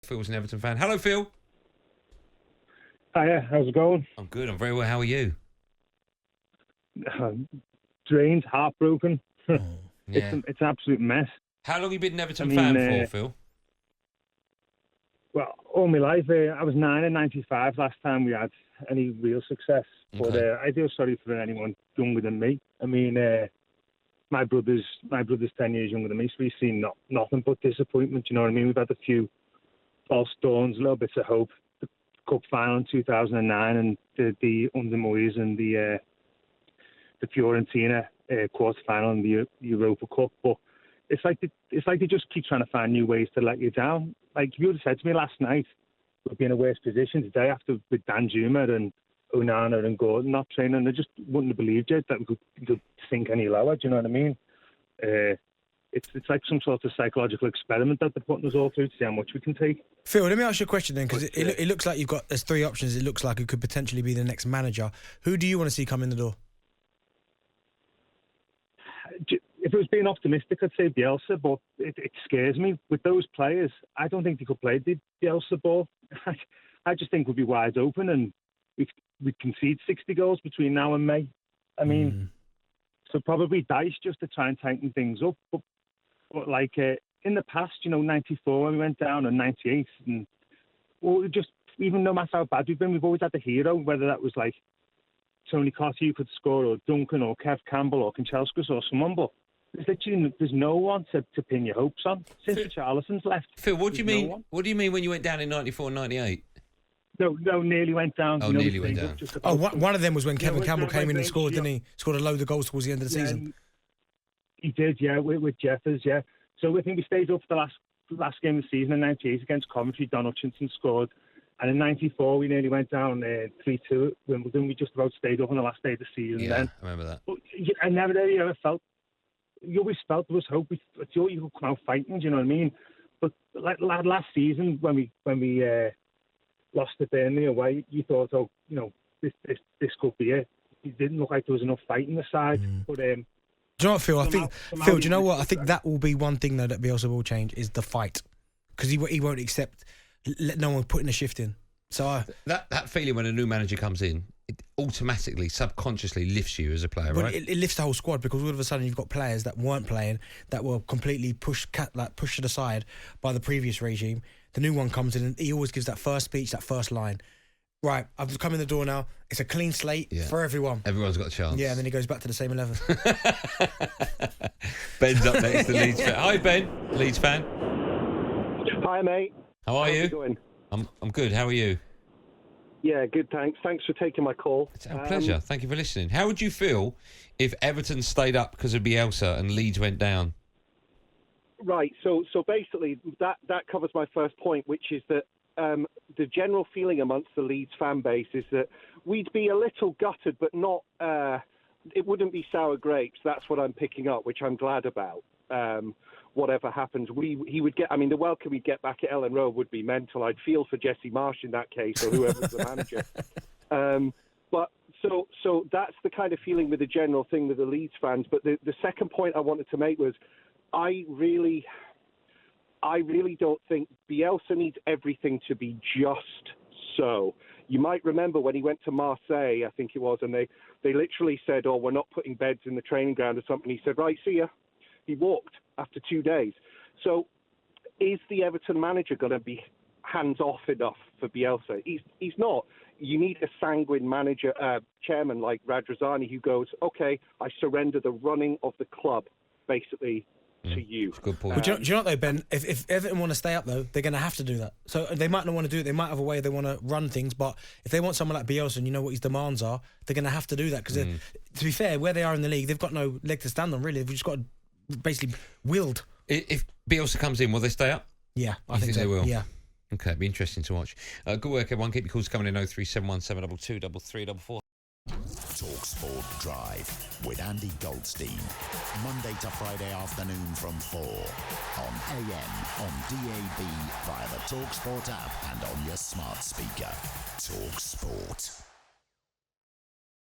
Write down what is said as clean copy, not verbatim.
Phil's an Everton fan. Hello, Phil. Hiya, how's it going? I'm good. I'm very well. How are you? Drained, heartbroken. Yeah. It's an absolute mess. How long have you been an Everton fan for, Phil? Well, all my life. I was 9 in 95 last time we had any real success. But I feel sorry for anyone younger than me. I mean, my brother's 10 years younger than me, so we've seen nothing but disappointment. You know what I mean? We've had a few false dawns, little bits of hope. The Cup final in 2009 and the under Moyes and the Fiorentina quarter final in the Europa Cup. But it's like they just keep trying to find new ways to let you down. Like you would have said to me last night, we'd be in a worse position today after with Dan Juma and Onana and Gordon not training. I just wouldn't have believed it that we could sink any lower. Do you know what I mean? It's like some sort of psychological experiment that they're putting us all through to see how much we can take. Phil, let me ask you a question then, because it looks like there's three options. It looks like it could potentially be the next manager. Who do you want to see come in the door? If it was being optimistic, I'd say Bielsa, but it scares me. With those players, I don't think they could play the Bielsa ball. I just think we'd be wide open and we'd concede 60 goals between now and May. I mean, so probably dice just to try and tighten things up. But like in the past, 94 when we went down and 98, and even no matter how bad we've been, we've always had the hero, whether that was like Tony Cottee who could score, or Duncan, or Kev Campbell, or Kanchelskis, or someone, but there's no one to pin your hopes on since Richarlison's left. Phil, what do you mean? What do you mean when you went down in 94 and 98? No, nearly went down. Oh, nearly went down. One of them was when Kevin Campbell came in and scored, didn't he? Scored a load of goals towards the end of the season. He did, yeah, with Jeffers, yeah. So I think we stayed up for the last game of the season in 98 against Coventry. Don Hutchinson scored. And in 94, we nearly went down 3-2 at Wimbledon. We just about stayed up on the last day of the season. Yeah, then. I remember that. But I never really ever felt... You always felt there was hope. You could come out fighting, do you know what I mean? But like last season, when we lost to Burnley away, you thought, this could be it. It didn't look like there was enough fight in the side. But do you know what, Phil? Phil, do you know what? I think that will be one thing though that Bielsa will change is the fight, because he won't accept let no one putting a shift in. So that feeling when a new manager comes in, it automatically, subconsciously lifts you as a player, right? It lifts the whole squad, because all of a sudden you've got players that weren't playing, that were completely pushed to the side by the previous regime. The new one comes in and he always gives that first speech, that first line. Right, I've come in the door now. It's a clean slate for everyone. Everyone's got a chance. Yeah, and then he goes back to the same 11. Ben's up next, the Leeds fan. Hi, Ben, Leeds fan. Hi, mate. How are you? Doing? I'm good. How are you? Yeah, good, thanks. Thanks for taking my call. It's a pleasure. Thank you for listening. How would you feel if Everton stayed up because of Bielsa and Leeds went down? Right, so basically that covers my first point, which is that the general feeling amongst the Leeds fan base is that we'd be a little gutted, but not. It wouldn't be sour grapes. That's what I'm picking up, which I'm glad about. Whatever happens, he would get. I mean, the welcome he'd get back at Ellen Road would be mental. I'd feel for Jesse Marsh in that case, or whoever's the manager. But so that's the kind of feeling with the general thing with the Leeds fans. But the second point I wanted to make was, I really don't think Bielsa needs everything to be just so. You might remember when he went to Marseille, I think it was, and they literally said, "Oh, we're not putting beds in the training ground" or something. He said, "Right, see ya." He walked after 2 days. So is the Everton manager going to be hands-off enough for Bielsa? He's not. You need a sanguine manager, chairman like Radrazani, who goes, "Okay, I surrender the running of the club, basically, to you." That's a good point. But do you know what, though, Ben? If Everton want to stay up, though, they're going to have to do that. So they might not want to do it. They might have a way they want to run things. But if they want someone like Bielsa and you know what his demands are, they're going to have to do that. Because to be fair, where they are in the league, they've got no leg to stand on, really. They've just got to basically wield. If Bielsa comes in, will they stay up? Yeah, I think they will. Yeah. Okay, it'll be interesting to watch. Good work, everyone. Keep your calls coming in 0371 722 3344. talkSPORT Drive with Andy Goldstein. Monday to Friday afternoon from 4 on AM, on DAB, via the talkSPORT app and on your smart speaker. talkSPORT.